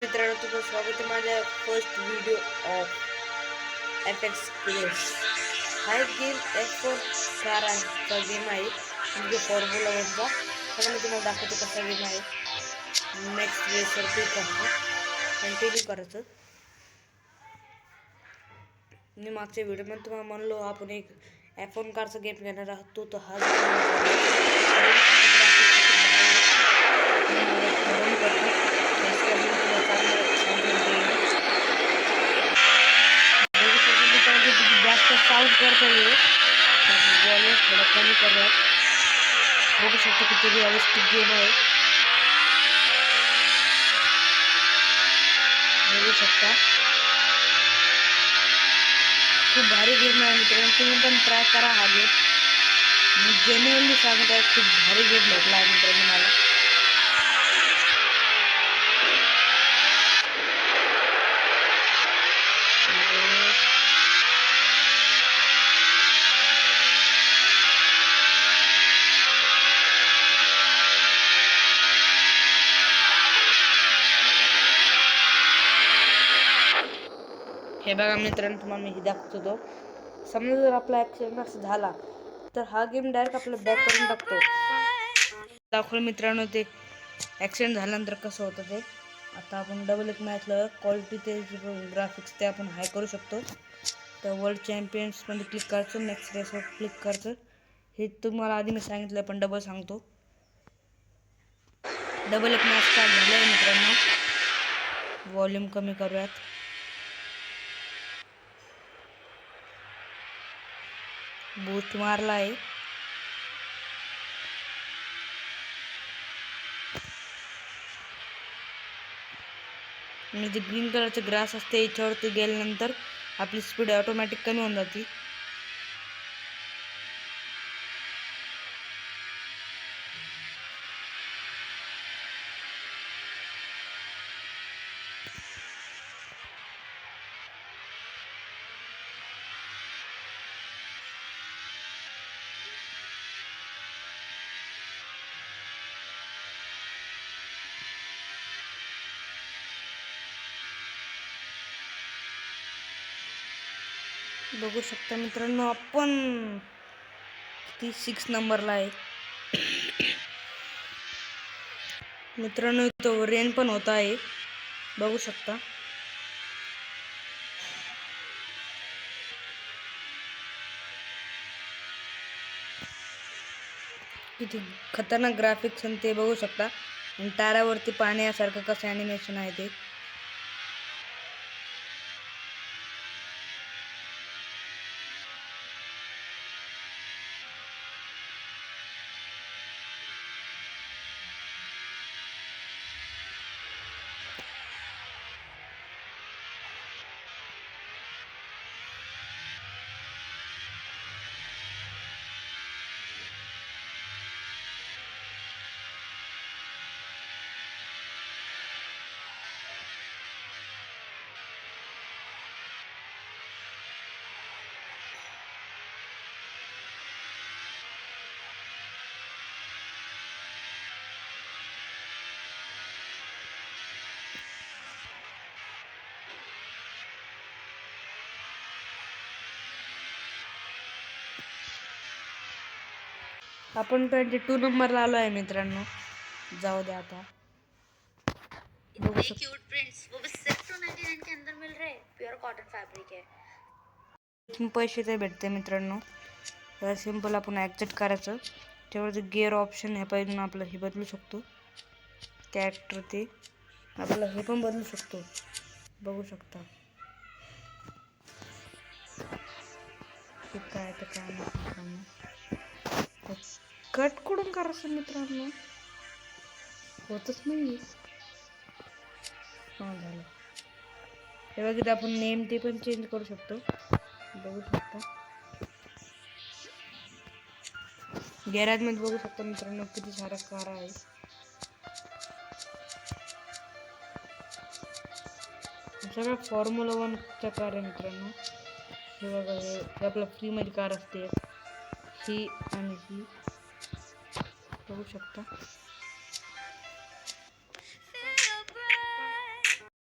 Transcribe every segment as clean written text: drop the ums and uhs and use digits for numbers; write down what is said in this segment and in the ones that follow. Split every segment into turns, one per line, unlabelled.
मित्रांनो, तुमचं स्वागत आहे माझ्या first video off FX place. हा एक गेम F1 कारचा गेम आहे, म्हणजे फॉर्म्युला वनचा. तर मी तुम्हाला दाखवतो कसा गेम आहे. नेक्स्ट रेसवर क्लिक करायचं, कंटिन्यू करायचं. मी मागच्या व्हिडिओमध्ये तुम्हाला म्हणलो आपण एक F1 कारचा गेम घेणार आहोत, तो हा जास्त साऊंड करता येईल, वॉल्यूम थोडा कमी करूयात. बघू शकता किती रिअलिस्टिक गेम आहे. बघू शकता खूप भारी गेम आहे मित्रांनो, तुम्ही पण ट्राय करा हा गेम. मी जेन्युइनली सांगत आहे, खूप भारी गेम भेटला आहे मित्रांनो मला. हे बघा मित्रांनो, तुम्हाला मी दाखवतो. तो समजा जर आपला ॲक्सिडेंट झाला तर हा गेम डायरेक्ट आपलं बॅक करून टाकतो. दाखवलं मित्रांनो ते ॲक्सिडेंट झाल्यानंतर कसं होतं ते. आता आपण डबल एक मॅचला क्वालिटी ते ग्राफिक्स ते आपण हाय करू शकतो. तर वर्ल्ड चॅम्पियन्समध्ये क्लिक करायचं, नेक्स्ट रेसवर क्लिक करायचं. हे तुम्हाला आधी मी सांगितलं, पण डबल सांगतो. डबल एक मॅच स्टार्ट झालं आहे मित्रांनो. वॉल्यूम कमी करूयात. बूस्ट मारला आहे. आणि जे ग्रीन कलरचे ग्रास असते याच्यावरती गेल्यानंतर आपली स्पीड ऑटोमॅटिक कमी होऊन जाते. बघू शकता मित्रांनो, आपण किती 6 नंबरला आहे मित्रांनो. तो रेन पण होता आहे, बघू शकता. किती खतरनाक ग्राफिक्स आणि ते बघू शकता. आणि टायरावरती पाण्यासारखं कसं ॲनिमेशन आहे ते. आपण 22 नंबरला आलो आहे मित्रांनो. जाऊ दे आता.
क्यूट प्रिंट्स वो भी सिर्फ 299 के अंदर मिल रहे, प्योर कॉटन फैब्रिक है.
पैसे ते भेटते मित्रांनो. तर सिंपल आपण ॲक्सेप्ट करायचं. त्यावरती गिअर ऑप्शन ह्या पाहिजे आपलं हे बदलू शकतो. कॅरेक्टर ते आपलं हे पण बदलू शकतो, बघू शकता. काय तर काय मित्रांनो, कट कुठून करायचं मित्रांनो, होतच नाही. हां झालं. हे बघितलं आपण नेम ते पण चेंज करू शकतो, बघू शकता. गॅरेजमध्ये बघू शकता मित्रांनो किती साऱ्या कार आहे. सगळ्या फॉर्म्युला 1च्या कार आहे मित्रांनो. हे बघा, हे आपल्या फ्रीमध्ये कार असते ही आणि ही, बघू शकता.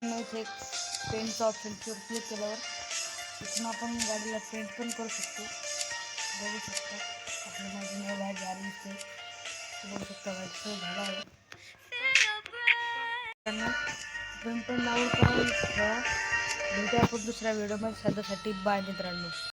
इथे पेंटचा ऑप्शन क्लिक केल्यावर इथून आपण गाडीला पेंट पण करू शकतो. बघू शकता आपल्या माझी बाहेर गाडी दिसते. बघू शकता गाडी सगळं झालं आहे. त्यांना पेंट पण लावून ठेवा. भेटूया आपण दुसऱ्या व्हिडिओमध्ये. सध्यासाठी बाय मित्रांनो.